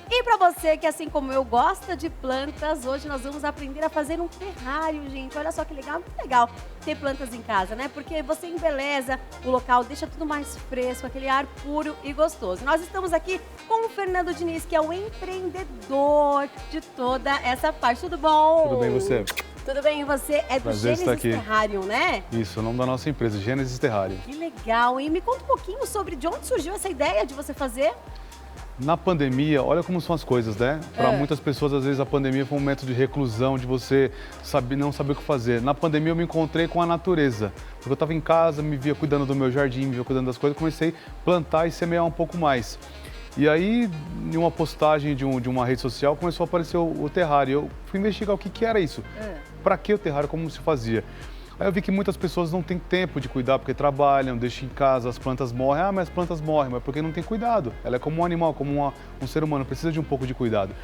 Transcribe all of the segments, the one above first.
E para você que, assim como eu, gosta de plantas, hoje nós vamos aprender a fazer um terrário, gente. Olha só que legal, muito legal ter plantas em casa, né? Porque você embeleza o local, deixa tudo mais fresco, aquele ar puro e gostoso. Nós estamos aqui com o Fernando Diniz, que é o empreendedor de toda essa parte. Tudo bom? Tudo bem, você? Tudo bem, e você é do Prazer estar Gênesis aqui. Terrário, né? Isso, o nome da nossa empresa, Gênesis Terrário. Que legal, e me conta um pouquinho sobre de onde surgiu essa ideia de você fazer. Na pandemia, olha como são as coisas, né? Para muitas pessoas, às vezes, a pandemia foi um momento de reclusão, de você não saber o que fazer. Na pandemia, eu me encontrei com a natureza. Porque eu estava em casa, me via cuidando do meu jardim, me via cuidando das coisas, comecei a plantar e semear um pouco mais. E aí, em uma postagem de uma rede social, começou a aparecer o terrário. Eu fui investigar o que era isso. Para que o terrário, como se fazia. Aí eu vi que muitas pessoas não têm tempo de cuidar porque trabalham, deixam em casa, as plantas morrem. Ah, mas as plantas morrem, mas porque não tem cuidado. Ela é como um animal, como um ser humano, precisa de um pouco de cuidado.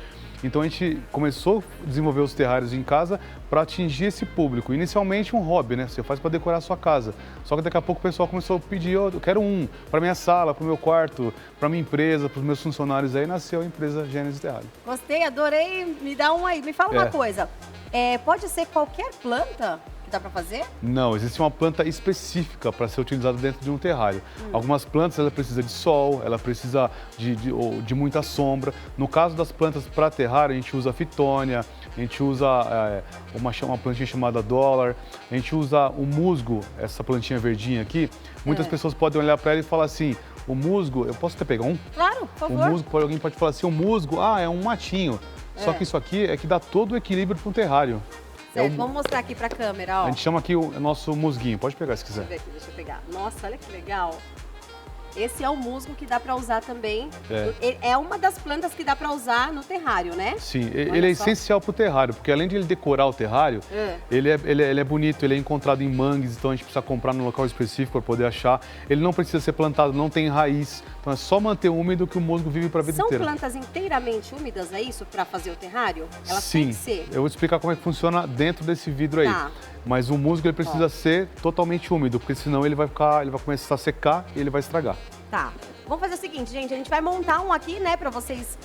Então a gente começou a desenvolver os terrários em casa para atingir esse público. Inicialmente um hobby, né? Você faz para decorar a sua casa. Só que daqui a pouco o pessoal começou a pedir, eu quero um para minha sala, para o meu quarto, para minha empresa, para os meus funcionários. Aí nasceu a empresa Gênesis Terrário. Gostei, adorei. Me dá um aí, me fala uma coisa. Pode ser qualquer planta? Dá para fazer? Não, existe uma planta específica para ser utilizada dentro de um terrário. Algumas plantas ela precisa de sol, ela precisa de muita sombra. No caso das plantas para terrário, a gente usa fitônia, a gente usa uma plantinha chamada dólar, a gente usa o musgo, essa plantinha verdinha aqui. Muitas pessoas podem olhar para ela e falar assim, o musgo, eu posso até pegar um? Claro, por favor. O musgo, alguém pode falar assim, o musgo, é um matinho. Só que isso aqui é que dá todo o equilíbrio para um terrário. Certo, vamos mostrar aqui para a câmera, ó. A gente chama aqui o nosso musguinho, pode pegar se quiser. Deixa eu pegar. Nossa, olha que legal. Esse é o musgo que dá para usar também. É uma das plantas que dá para usar no terrário, né? Sim, ele é essencial para o terrário, porque além de ele decorar o terrário, ele é bonito, ele é encontrado em mangues, então a gente precisa comprar num local específico para poder achar. Ele não precisa ser plantado, não tem raiz, então é só manter úmido que o musgo vive para a vida inteira. São plantas inteiramente úmidas, é isso, para fazer o terrário? Elas Sim, têm que ser. Eu vou explicar como é que funciona dentro desse vidro aí. Tá. Mas o musgo ele precisa ser totalmente úmido, porque senão ele vai começar a secar e ele vai estragar. Tá. Vamos fazer o seguinte, gente, a gente vai montar um aqui, né, pra vocês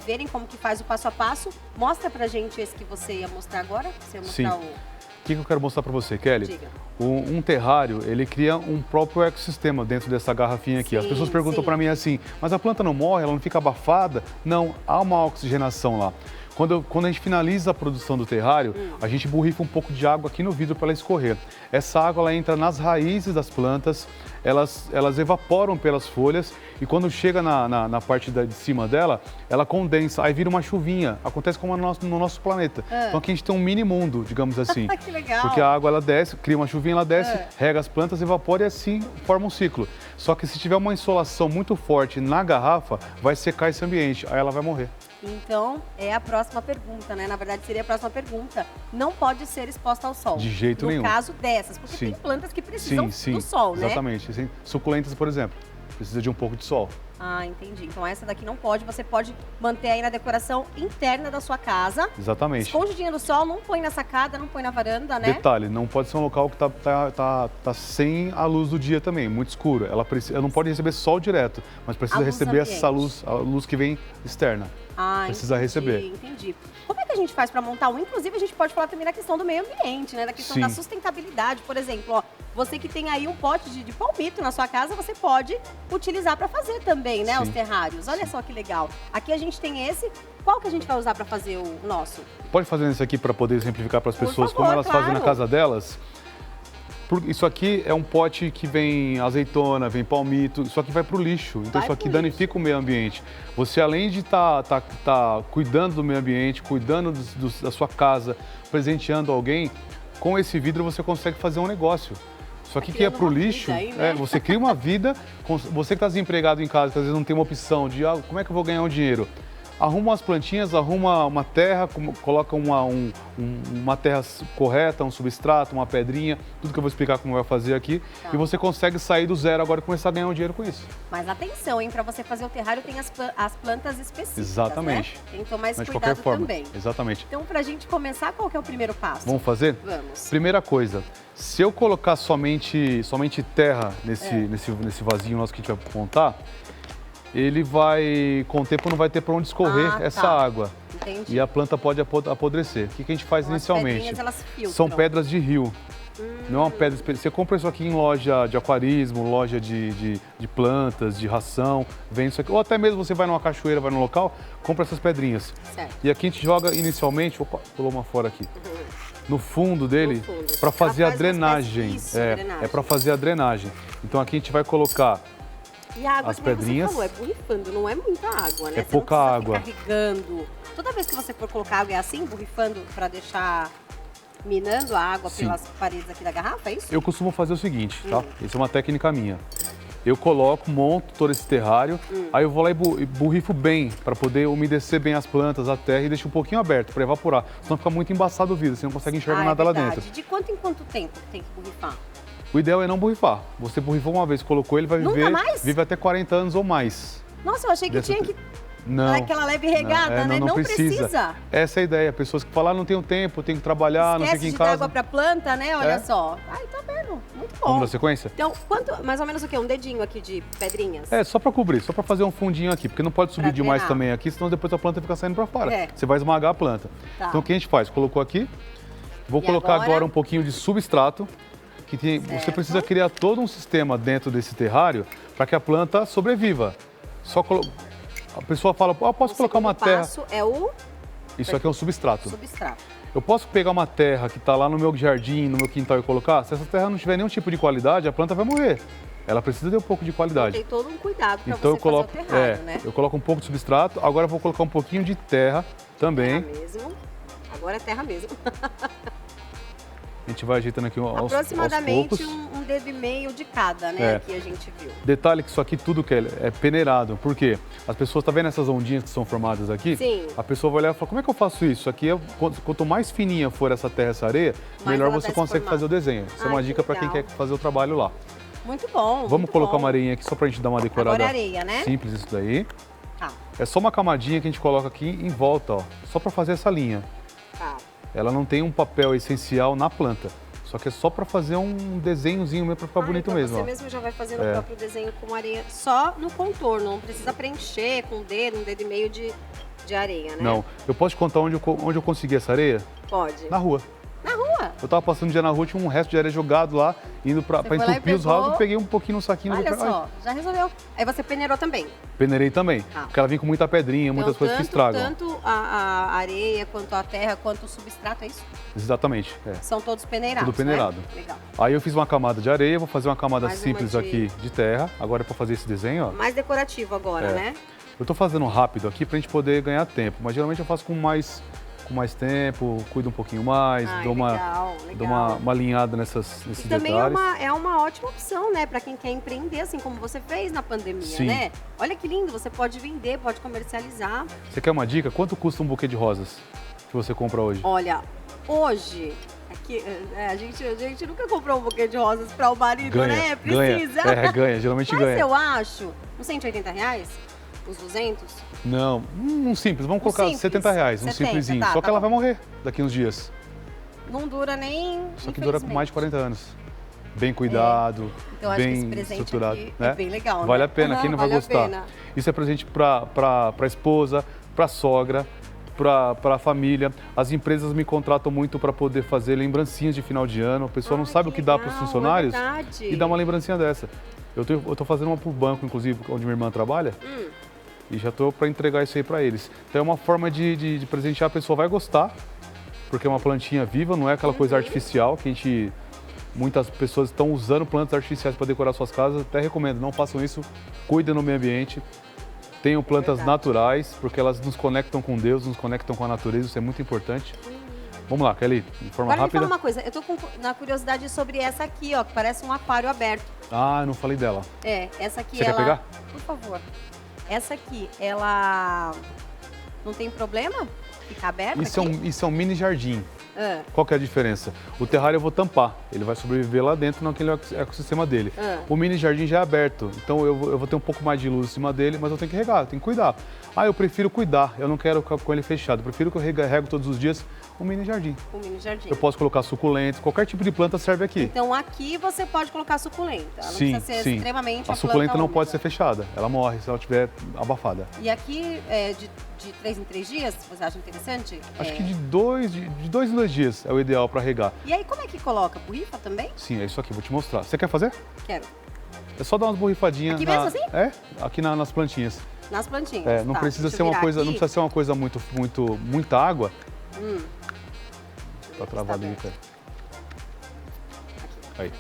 verem como que faz o passo a passo. Mostra pra gente esse que você ia mostrar agora. Você ia mostrar Sim. O que eu quero mostrar pra você, Kelly? Diga. Um terrário, ele cria um próprio ecossistema dentro dessa garrafinha aqui. As pessoas perguntam pra mim assim, mas a planta não morre, ela não fica abafada? Não, há uma oxigenação lá. Quando a gente finaliza a produção do terrário, a gente borrifa um pouco de água aqui no vidro para ela escorrer. Essa água ela entra nas raízes das plantas, elas evaporam pelas folhas e quando chega na parte de cima dela, ela condensa, aí vira uma chuvinha. Acontece como no nosso planeta. Então aqui a gente tem um mini mundo, digamos assim. Que legal. Porque a água ela desce, cria uma chuvinha, ela desce, rega as plantas, evapora e assim forma um ciclo. Só que se tiver uma insolação muito forte na garrafa, vai secar esse ambiente, aí ela vai morrer. Então, é a próxima pergunta, né? Na verdade, seria a próxima pergunta. Não pode ser exposta ao sol. De jeito nenhum. No caso dessas, porque tem plantas que precisam do sol, né? Exatamente. Suculentas, por exemplo, precisa de um pouco de sol. Ah, entendi. Então essa daqui não pode, você pode manter aí na decoração interna da sua casa. Exatamente. Escondidinha do sol, não põe na sacada, não põe na varanda, né? Detalhe, não pode ser um local que tá sem a luz do dia também, muito escuro. Ela não pode receber sol direto, mas precisa receber essa luz, a luz que vem externa. Ah, precisa receber. Entendi. Como é que a gente faz para montar um? Inclusive, a gente pode falar também da questão do meio ambiente, né? Da questão da sustentabilidade. Por exemplo, ó, você que tem aí um pote de palmito na sua casa, você pode utilizar para fazer também, né? Os terrários. Olha só que legal. Aqui a gente tem esse. Qual que a gente vai usar para fazer o nosso? Pode fazer isso aqui para poder exemplificar para as pessoas favor, como elas fazem na casa delas. Isso aqui é um pote que vem azeitona, vem palmito, isso aqui vai para o lixo. Então isso aqui danifica o meio ambiente. Você, além de tá cuidando do meio ambiente, cuidando da sua casa, presenteando alguém, com esse vidro você consegue fazer um negócio. Isso aqui que é para o lixo, aí, né? você cria uma vida, você que está desempregado em casa, que às vezes não tem uma opção de como é que eu vou ganhar um dinheiro? Arruma umas plantinhas, arruma uma terra, coloca uma terra correta, um substrato, uma pedrinha, tudo que eu vou explicar como vai fazer aqui. E você consegue sair do zero agora e começar a ganhar um dinheiro com isso. Mas atenção, hein? Para você fazer o terrário tem as plantas específicas, Exatamente. Né? Tem que tomar esse Mas de cuidado qualquer forma. também. Exatamente. Então, pra gente começar, qual que é o primeiro passo? Vamos fazer? Vamos. Primeira coisa, se eu colocar somente terra nesse vasinho nosso que a gente vai montar, ele vai, com o tempo, não vai ter para onde escorrer essa água. Entendi. E a planta pode apodrecer. O que a gente faz Então, inicialmente? As pedrinhas, elas filtram. São pedras de rio. Não é uma pedra específica. Você compra isso aqui em loja de aquarismo, loja de plantas, de ração, vende isso aqui. Ou até mesmo você vai numa cachoeira, vai num local, compra essas pedrinhas. Certo. E aqui a gente joga inicialmente, opa, pulou uma fora aqui, no fundo dele, para fazer a drenagem. Drenagem. É para fazer a drenagem. Então aqui a gente vai colocar e a água, as que pedrinhas. você falou, é borrifando, não é muita água, né? É pouca água. Ficar regando. Toda vez que você for colocar água é assim, borrifando para deixar minando a água pelas paredes aqui da garrafa, é isso? Eu costumo fazer o seguinte, tá? Isso é uma técnica minha. Eu coloco, monto todo esse terrário, aí eu vou lá e borrifo bem, para poder umedecer bem as plantas, a terra e deixo um pouquinho aberto para evaporar. Senão fica muito embaçado o vidro, você não consegue enxergar nada lá dentro. De quanto em quanto tempo tem que borrifar? O ideal é não borrifar. Você borrifou uma vez, colocou ele, vai viver, mais? vive até 40 anos ou mais. Nossa, eu achei que tinha que Não. dar aquela leve regada, né? Não precisa. Essa é a ideia. Pessoas que falam, não tenho tempo, tenho que trabalhar, não fico em de casa. dar água pra planta, né? Olha só. Ai, tá vendo? Muito bom. Vamos na sequência? Então, quanto, mais ou menos o quê? Um dedinho aqui de pedrinhas? É, só para cobrir, só para fazer um fundinho aqui, porque não pode subir Pra demais drenar. também aqui, senão depois a planta fica saindo para fora. É. Você vai esmagar a planta. Tá. Então o que a gente faz? Colocou aqui, vou E colocar agora? agora um pouquinho de substrato, que você Certo. precisa criar todo um sistema dentro desse terrário para que a planta sobreviva. Só A pessoa fala, posso colocar uma terra. O passo é o Isso aqui é um substrato. substrato. Eu posso pegar uma terra que está lá no meu jardim, no meu quintal e colocar? Se essa terra não tiver nenhum tipo de qualidade, a planta vai morrer. Ela precisa de um pouco de qualidade. Tem todo um cuidado para Então você eu coloco, fazer o terrário, né? eu coloco um pouco de substrato, agora eu vou colocar um pouquinho de terra também. Terra mesmo. Agora é terra mesmo. A gente vai ajeitando aqui aos Aproximadamente poucos. um dedo e meio de cada, né? É. Aqui a gente viu. Detalhe que isso aqui tudo que é peneirado. Por quê? As pessoas, tá vendo essas ondinhas que são formadas aqui? Sim. A pessoa vai olhar e fala, como é que eu faço isso? Aqui, quanto mais fininha for essa terra, essa areia, Mais melhor ela você vai se consegue formar. fazer o desenho. Isso é Ai, uma que dica para quem legal. quer fazer o trabalho lá. Muito bom. Vamos muito colocar bom. uma areinha aqui só pra gente dar uma decorada. Agora é areia, né? Simples isso daí. Tá, É só uma camadinha que a gente coloca aqui em volta, ó. Só para fazer essa linha. tá. Ela não tem um papel essencial na planta. Só que é só para fazer um desenhozinho mesmo, para ficar bonito então mesmo. Você Ó. mesmo já vai fazendo o próprio desenho com areia só no contorno. Não precisa preencher com um dedo e meio de areia, né? Não, eu posso te contar onde eu consegui essa areia? Pode. Na rua. Na rua? Eu tava passando um dia na rua, tinha um resto de areia jogado lá, indo para foi lá e entupir os pegou? ramos, peguei um pouquinho no saquinho. Olha Ai, só, já resolveu. Aí você peneirou também. peneirei também, Tá. porque ela vem com muita pedrinha, muitas Então, coisas que estragam. Tanto a areia, quanto a terra, quanto o substrato, é isso? Exatamente, é. São todos peneirados, Tudo peneirado. né? Legal. Aí eu fiz uma camada de areia, vou fazer uma camada Mais uma simples de- aqui de terra. Agora é para fazer esse desenho, ó. Mais decorativo agora, É. né? Eu tô fazendo rápido aqui pra gente poder ganhar tempo, mas geralmente eu faço com mais tempo, cuido um pouquinho mais, Ai, dou legal. uma alinhada nesses E também detalhes. é uma ótima opção, né? Pra quem quer empreender, assim como você fez na pandemia, Sim. né? Olha que lindo, você pode vender, pode comercializar. Você quer uma dica? Quanto custa um buquê de rosas que você compra hoje? Olha, hoje, aqui, a gente nunca comprou um buquê de rosas para o marido, né? Precisa. Ganha, geralmente Mas ganha. eu acho, uns R$180, uns 200. Não, um simples, vamos colocar simples, R$70, um 70, simplesinho. tá, Só que tá ela bom. vai morrer daqui uns dias. Não dura nem. Só que dura infelizmente. mais de 40 anos. Bem cuidado, Então, acho que esse bem presente estruturado. aqui né? é bem legal, Vale né? a pena, quem não vai Vale a gostar? pena. Isso é presente para a esposa, para a sogra, para a família. As empresas me contratam muito para poder fazer lembrancinhas de final de ano. A pessoa não Ai, sabe o que dá para os legal, funcionários é verdade. e dá uma lembrancinha dessa. Eu tô fazendo uma para o banco, inclusive, onde minha irmã trabalha. E já estou para entregar isso aí para eles. Então é uma forma de presentear, a pessoa vai gostar, porque é uma plantinha viva, não é aquela coisa artificial que muitas pessoas estão usando plantas artificiais para decorar suas casas. Até recomendo, não façam isso, cuidem do meio ambiente. Tenham plantas Verdade. naturais, porque elas nos conectam com Deus, nos conectam com a natureza, isso é muito importante. Vamos lá, Kelly, de forma Agora me rápida. fala uma coisa, eu tô na curiosidade sobre essa aqui, ó, que parece um aquário aberto. Ah, eu não falei dela. É, essa aqui Você quer ela. pegar? Por favor. Essa aqui, ela Não tem problema ficar aberto Isso aqui? isso é um mini jardim. Ah, Qual que é a diferença? O terrário eu vou tampar, ele vai sobreviver lá dentro naquele ecossistema dele. O mini jardim já é aberto, então eu vou ter um pouco mais de luz em cima dele, mas eu tenho que regar, eu tenho que cuidar. Ah, eu prefiro cuidar, eu não quero ficar com ele fechado, eu prefiro que eu rego todos os dias um mini jardim. o mini jardim. Eu posso colocar suculentas, qualquer tipo de planta serve aqui. Então aqui você pode colocar suculenta. Ela não Sim, precisa ser sim. extremamente A suculenta não úmida. pode ser fechada, ela morre se ela estiver abafada. E aqui, de 3 em 3 dias, você acha interessante? Acho que de dois em 2 dias é o ideal para regar. E aí, como é que coloca? Borrifa também? Sim, é isso aqui, vou te mostrar. Você quer fazer? Quero. É só dar umas borrifadinhas. Aqui mesmo assim? É, aqui nas plantinhas. Nas plantinhas. É, não Tá, precisa deixa ser eu uma virar coisa, aqui. não precisa ser uma coisa muita água. Deixa eu ver Tá se travado aí, aberto. cara. Aí.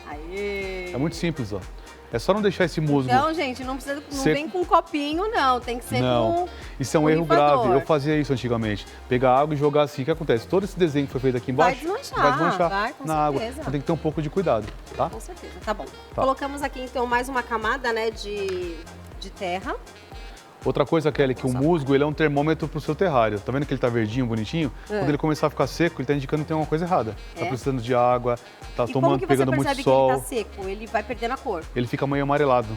Aê! É muito simples, ó. É só não deixar esse musgo. Então, gente, não precisa, não seco. vem com um copinho, não. Tem que ser Não, com isso é um erro borrifador. grave. Eu fazia isso antigamente. Pegar água e jogar assim. O que acontece? Todo esse desenho que foi feito aqui embaixo Vai desmanchar, vai, com na água. certeza. Então tem que ter um pouco de cuidado, tá? Com certeza, tá bom. Tá. Colocamos aqui, então, mais uma camada, né, de terra. Outra coisa, Kelly, que o musgo ele é um termômetro pro seu terrário. Tá vendo que ele tá verdinho, bonitinho? Quando ele começar a ficar seco, ele tá indicando que tem alguma coisa errada. Tá É? precisando de água, tá E como tomando, que você pegando muito percebe sol. que ele tá seco? Ele vai perdendo a cor. Ele fica meio amarelado.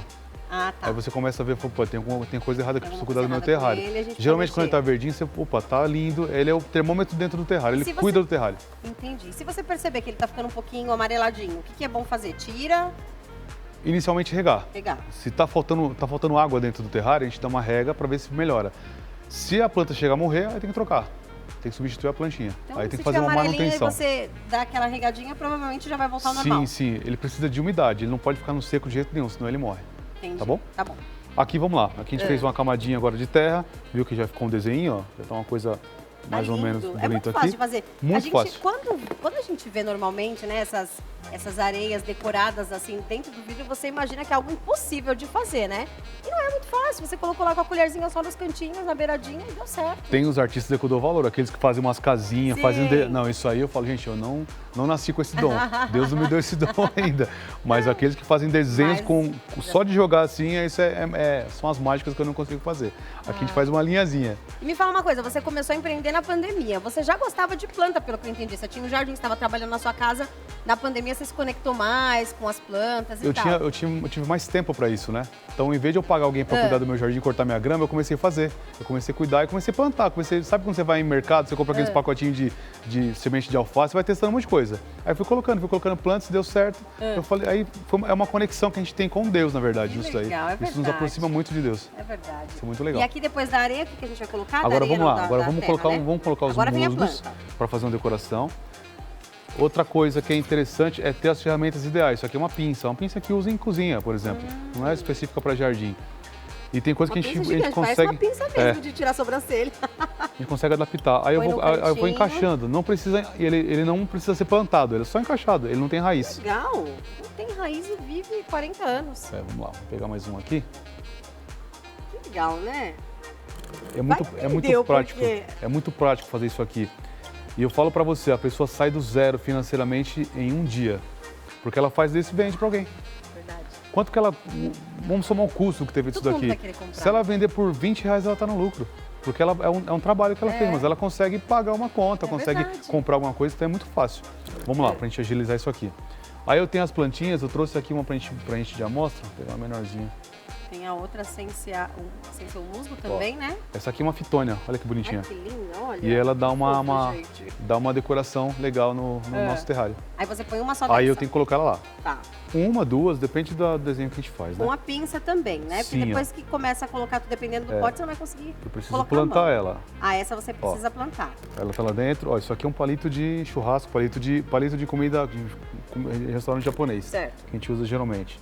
Ah, tá. Aí você começa a ver, pô, tem coisa errada que eu Tem preciso alguma cuidar do meu coisa errada com terrário. ele, a gente Geralmente vai quando ele tá mexer. verdinho, você, opa, tá lindo. Ele é o termômetro dentro do terrário, ele Se cuida você- do terrário. Entendi. Se você perceber que ele tá ficando um pouquinho amareladinho, o que é bom fazer? Tira, Inicialmente regar. pegar. Se tá faltando água dentro do terrário, a gente dá uma rega para ver se melhora. Se a planta chegar a morrer, aí tem que trocar. Tem que substituir a plantinha. Então, aí tem se que fazer tiver uma amarelinho e manutenção. você dá aquela regadinha, provavelmente já vai voltar ao normal. Sim, ele precisa de umidade, ele não pode ficar no seco de jeito nenhum, senão ele morre. Entendi. Tá bom? Tá bom. Aqui, vamos lá. Aqui a gente fez uma camadinha agora de terra, viu que já ficou um desenho, ó. Já tá uma coisa mais Tá ou lindo. menos É bonita muito aqui. fácil de fazer. Muito a gente, fácil. Quando a gente vê normalmente, né, essas areias decoradas assim dentro do vidro, você imagina que é algo impossível de fazer, né? E não é muito fácil. Você colocou lá com a colherzinha só nos cantinhos, na beiradinha e deu certo. Tem os artistas que eu dou valor, aqueles que fazem umas casinhas, Sim. fazem... Não, isso aí eu falo, gente, eu não nasci com esse dom. Deus não me deu esse dom ainda. Mas aqueles que fazem desenhos só de jogar assim, são as mágicas que eu não consigo fazer. Aqui a gente faz uma linhazinha. E me fala uma coisa, você começou a empreender na pandemia. Você já gostava de planta, pelo que eu entendi. Você tinha um jardim, você estava trabalhando na sua casa. Na pandemia você se conectou mais com as plantas e tal. Eu tive mais tempo para isso, né? Então, em vez de eu pagar alguém para cuidar do meu jardim, cortar minha grama, eu comecei a fazer. Eu comecei a cuidar e comecei a plantar. Sabe quando você vai em mercado, você compra aqueles pacotinhos de semente de alface, você vai testando um monte de coisa. Aí fui colocando plantas, deu certo. Eu falei, é uma conexão que a gente tem com Deus, na verdade, Que isso daí. legal, é Isso nos verdade. aproxima muito de Deus. É verdade. Isso é muito legal. E aqui depois da areia, o que a gente vai colocar? Agora Da areia, vamos não, lá, da- agora da vamos terra, colocar, né? vamos colocar os Agora vem a musgos planta. para fazer uma decoração. Outra coisa que é interessante é ter as ferramentas ideais. Isso aqui é uma pinça que usa em cozinha, por exemplo. Não é específica para jardim. E tem coisa Uma que a pinça gente gigante, consegue. parece uma pinça mesmo de tirar a sobrancelha. A gente consegue adaptar. Aí eu Põe vou, no aí eu vou cantinho. encaixando. Não precisa, ele não precisa ser plantado, ele é só encaixado, ele não tem raiz. Legal. Não tem raiz e vive 40 anos. Vamos lá, vou pegar mais um aqui. Que legal, né? É muito, Vai é entender muito o prático. porquê. É muito prático fazer isso aqui. E eu falo pra você, a pessoa sai do zero financeiramente em um dia. Porque ela faz isso e vende pra alguém. Verdade. Quanto que ela. Vamos somar o custo que teve disso Todo mundo daqui. vai querer comprar. Se ela vender por R$20, ela tá no lucro. Porque ela, é um trabalho que ela fez, mas ela consegue pagar uma conta, consegue verdade. comprar alguma coisa, então é muito fácil. Vamos lá, pra gente agilizar isso aqui. Aí eu tenho as plantinhas, eu trouxe aqui uma pra gente de amostra, vou pegar uma menorzinha. Tem a outra sem ser o musgo também, né? Essa aqui é uma fitônia, olha que bonitinha. Ai, que linda, olha. E ela dá Que uma, fofo, uma, gente. dá uma decoração legal no nosso terrário. Aí você põe uma só Aí eu dessa. tenho que colocar ela lá. Tá. Uma, duas, depende do desenho que a gente faz, né? Com a pinça também, né? Porque Sim, depois que começa a colocar, dependendo do pote, você não vai conseguir Eu preciso colocar a plantar mão. ela. Ah, essa você precisa plantar. Ela tá lá dentro. Ó, isso aqui é um palito de churrasco, palito de comida de restaurante japonês. Certo. Que a gente usa geralmente.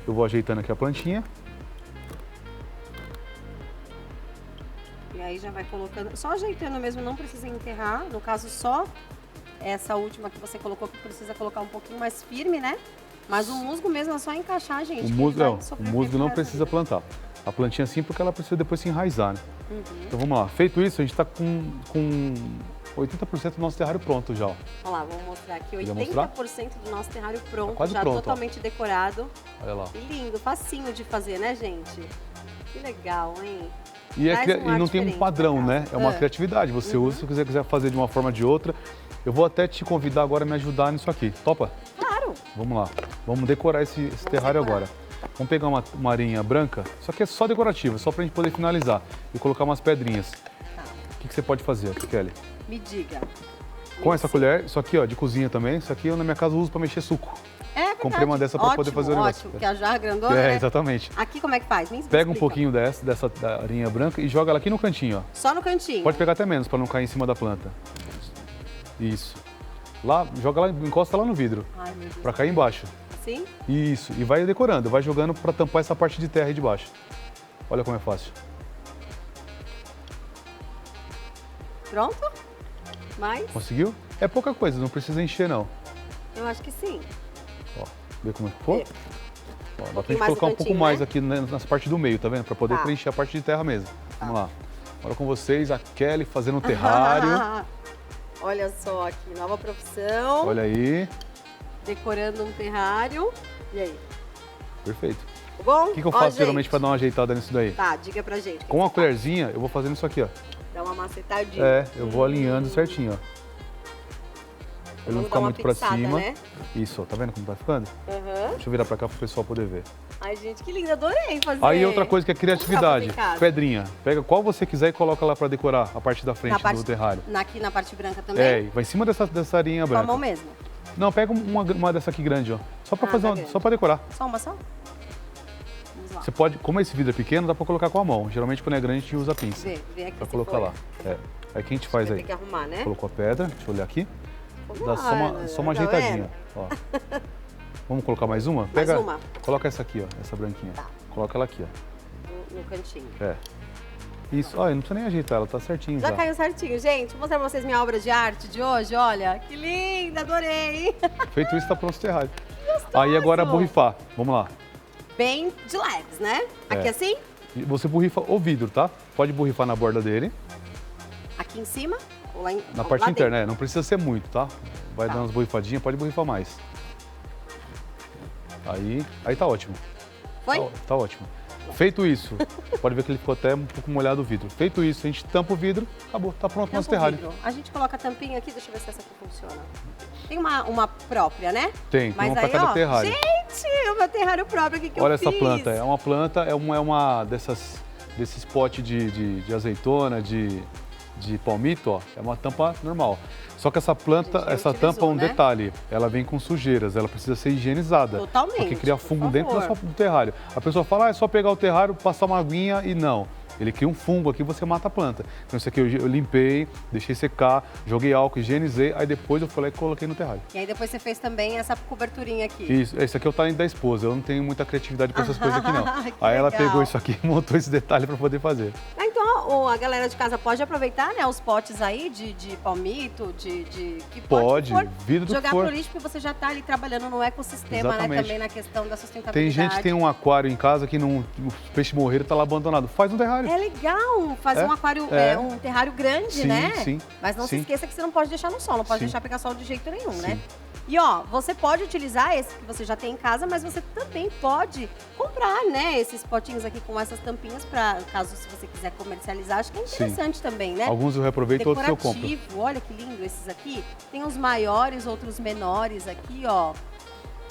Eu vou ajeitando aqui a plantinha. E aí já vai colocando, só ajeitando mesmo, não precisa enterrar. No caso, só essa última que você colocou, que precisa colocar um pouquinho mais firme, né? Mas o musgo mesmo é só encaixar, gente. O que musgo, ele não, vai o sobreviver musgo não pro resto precisa da vida. plantar. A plantinha sim, porque ela precisa depois se enraizar, né? Então vamos lá. Feito isso, a gente tá com 80% do nosso terrário pronto já, ó. Vamos lá, vamos mostrar aqui. Quer mostrar? 80% do nosso terrário pronto, Tá quase já pronto, ó. totalmente decorado. Olha lá. E lindo, facinho de fazer, né, gente? Que legal, hein? E, Traz um e ar não tem um diferente padrão, pra né? casa. É uma criatividade. Você usa, se você quiser fazer de uma forma ou de outra. Eu vou até te convidar agora a me ajudar nisso aqui. Topa? Claro. Vamos lá. Vamos decorar esse terrário agora. Vamos pegar uma arinha branca, só que é só decorativa, só pra gente poder finalizar. E colocar umas pedrinhas. Tá. O que você pode fazer, Kelly? Me diga. Com essa colher, isso aqui, ó, de cozinha também. Isso aqui eu na minha casa uso pra mexer suco. É verdade. Comprei uma dessa pra poder fazer o negócio. Ótimo, porque a jarra grandona, É, né? exatamente. Aqui como é que faz? Me Pega um explica. pouquinho dessa da arinha branca e joga ela aqui no cantinho, ó. Só no cantinho. Pode pegar até menos pra não cair em cima da planta. Isso. Lá, joga lá, encosta lá no vidro. Ai, meu Deus. Pra cair embaixo. Assim? Isso. E vai decorando, vai jogando pra tampar essa parte de terra aí de baixo. Olha como é fácil. Pronto? Mais? Conseguiu? É pouca coisa, não precisa encher não. Eu acho que sim. Ó, vê como é que ficou? É. Ó, dá pra pouquinho gente mais no colocar um pouco cantinho, mais né? aqui nessa parte do meio, tá vendo? Pra poder Tá. preencher a parte de terra mesmo. Vamos lá. Agora com vocês, a Kelly fazendo um terrário. Olha só aqui, nova profissão. Olha aí. Decorando um terrário. E aí? Perfeito. Tá bom? O que eu Ó, faço gente. geralmente pra dar uma ajeitada nisso daí? Tá, diga pra gente. Com uma colherzinha, eu vou fazendo isso aqui, ó. Dá uma macetadinha. É, eu vou alinhando certinho, ó. Ele não Vamos ficar dar uma muito pra pinçada, cima. né? Isso, ó, tá vendo como tá ficando? Aham. Deixa eu virar pra cá pro pessoal poder ver. Ai, gente, que lindo. Adorei fazer. Aí outra coisa que é criatividade, Como que dá pra fazer em casa? pedrinha. Pega qual você quiser e coloca lá pra decorar a parte da frente do terrário. Aqui na parte branca também? É, vai em cima dessa arinha Com a branca. mão mesmo? Não, pega uma dessa aqui grande, ó. Só pra Ah, fazer tá uma, grande. só pra decorar. Só uma só? Vamos lá. Você pode, como esse vidro é pequeno, dá pra colocar com a mão. Geralmente quando é grande a gente usa a pinça. Vê aqui Pra se colocar foi. lá. É. Aí o que a gente faz Vai aí? ter que arrumar, né? Colocou a pedra, deixa eu olhar aqui. Dá só uma Tá ajeitadinha. vendo? Ó. Vamos colocar mais uma? Pega, uma. Coloca essa aqui, ó, essa branquinha. Tá. Coloca ela aqui, ó. No cantinho. É. Isso, ó, não precisa nem ajeitar, ela tá certinho já. Já caiu certinho. Gente, vou mostrar pra vocês minha obra de arte de hoje. Olha, que linda, adorei. Feito isso, tá pronto o terrário. Aí agora borrifar. Vamos lá. Bem de leves, né? Aqui É. assim, E você borrifa o vidro, tá? Pode borrifar na borda dele, aqui em cima, ou lá em, na ou parte lá interna, dentro. não precisa ser muito, tá? Vai Tá. dando umas borrifadinhas, pode borrifar mais. Aí tá ótimo. Foi? Tá ótimo. Feito isso, pode ver que ele ficou até um pouco molhado o vidro. Feito isso, a gente tampa o vidro, acabou, tá pronto o nosso Tampa o terrário. vidro. A gente coloca a tampinha aqui, deixa eu ver se essa aqui funciona. Tem uma própria, né? Tem Mas uma pra aí, cada ó, terrário. gente, o meu terrário próprio aqui que Olha eu essa fiz. planta, é uma planta, é uma desses potes de azeitona, de palmito, ó, é uma tampa normal. Só que essa planta, A gente essa reutilizou, tampa, um né? detalhe, ela vem com sujeiras, ela precisa ser higienizada. Totalmente, Porque cria por fungo dentro favor. do terrário. A pessoa fala, é só pegar o terrário, passar uma aguinha e não. Ele cria um fungo aqui, você mata a planta. Então isso aqui eu limpei, deixei secar, joguei álcool, higienizei, aí depois eu fui lá e coloquei no terrário. E aí depois você fez também essa coberturinha aqui. Isso, esse aqui é o talento da esposa, eu não tenho muita criatividade para essas coisas aqui não. Que Aí ela legal. pegou isso aqui e montou esse detalhe para poder fazer. Ah, então a galera de casa pode aproveitar, né, os potes aí de palmito, que Pode, for, vidro do que jogar for. pro lixo, porque você já tá ali trabalhando no ecossistema, né, Exatamente. também na questão da sustentabilidade. Tem gente que tem um aquário em casa que não, os peixes morreram, tá lá abandonado. Faz um terrário. É legal fazer É, um aquário, é. um terrário grande, Sim, né? sim, Mas não se sim. esqueça que você não pode deixar no sol, não pode Sim. deixar pegar sol de jeito nenhum, né? Sim. E ó, você pode utilizar esse que você já tem em casa, mas você também pode comprar, né, esses potinhos aqui com essas tampinhas para caso se você quiser comercializar, acho que é Sim. interessante também, né? Alguns eu reaproveito, outros eu compro. Decorativo, olha que lindo esses aqui. Tem os maiores, outros menores aqui, ó.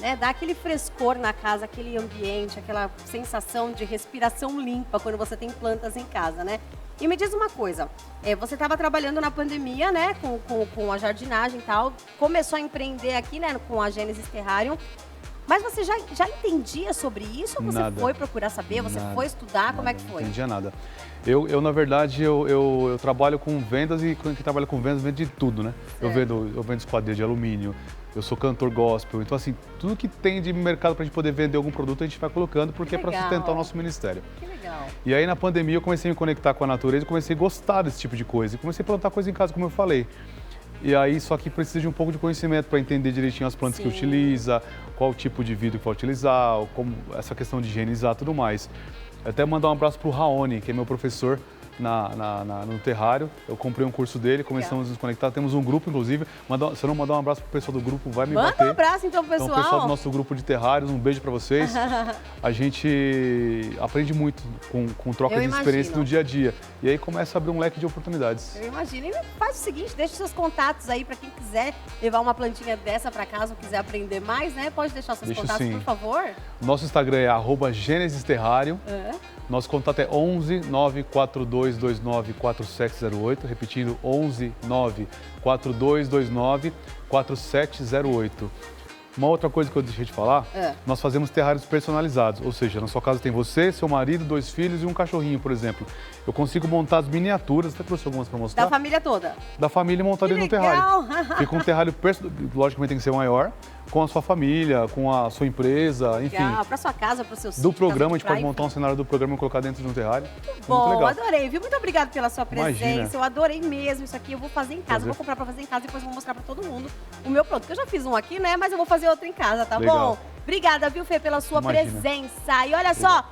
Né, dá aquele frescor na casa, aquele ambiente, aquela sensação de respiração limpa quando você tem plantas em casa, né? E me diz uma coisa, você estava trabalhando na pandemia, né, com a jardinagem e tal, começou a empreender aqui, né, com a Gênesis Terrarium, mas você já entendia sobre isso ou você Nada. foi procurar saber, você Nada. foi estudar, como é que Não foi? entendia nada. Eu na verdade, eu trabalho com vendas e quem trabalha com vendas vende de tudo, né? Eu vendo esquadria de alumínio, eu sou cantor gospel, então assim, tudo que tem de mercado pra gente poder vender algum produto, a gente vai colocando porque é para Legal. sustentar o nosso ministério. Que legal. E aí na pandemia eu comecei a me conectar com a natureza e comecei a gostar desse tipo de coisa. E comecei a plantar coisa em casa, como eu falei. E aí só que precisa de um pouco de conhecimento para entender direitinho as plantas que Sim. utiliza, qual tipo de vidro que vai utilizar, como essa questão de higienizar e tudo mais. Até mandar um abraço pro Raoni, que é meu professor no terrário. Eu comprei um curso dele, começamos a nos conectar. Temos um grupo, inclusive. Se eu não mandar um abraço pro pessoal do grupo, vai me bater. Manda um abraço, então, pro pessoal. Então, o pessoal do nosso grupo de terrários, um beijo para vocês. A gente aprende muito com troca de experiência no dia a dia. E aí começa a abrir um leque de oportunidades. Eu imagino. E faz o seguinte, deixa seus contatos aí para quem quiser levar uma plantinha dessa para casa ou quiser aprender mais, né? Pode deixar seus contatos, por favor. Nosso Instagram é @GenesisTerrário. Nosso contato é 11 94229 4708, repetindo 11 94229 4708. Uma outra coisa que eu deixei de falar, nós fazemos terrários personalizados, ou seja, na sua casa tem você, seu marido, 2 filhos e um cachorrinho, por exemplo. Eu consigo montar as miniaturas, até trouxe algumas para mostrar. Da família toda? Da família montar dentro do terrário. Fica um terrário, logicamente tem que ser maior, com a sua família, com a sua empresa, enfim. Para sua casa, para o seu sítio. Do programa, a gente pode montar um cenário do programa e colocar dentro de um terrário. Bom, muito legal. Adorei, viu? Muito obrigada pela sua presença. Imagina. Eu adorei mesmo isso aqui. Eu vou fazer em casa, vou comprar para fazer em casa e depois vou mostrar para todo mundo o meu produto. Eu já fiz um aqui, né? Mas eu vou fazer outro em casa, tá bom? Obrigada, viu, Fê, pela sua presença. E olha só...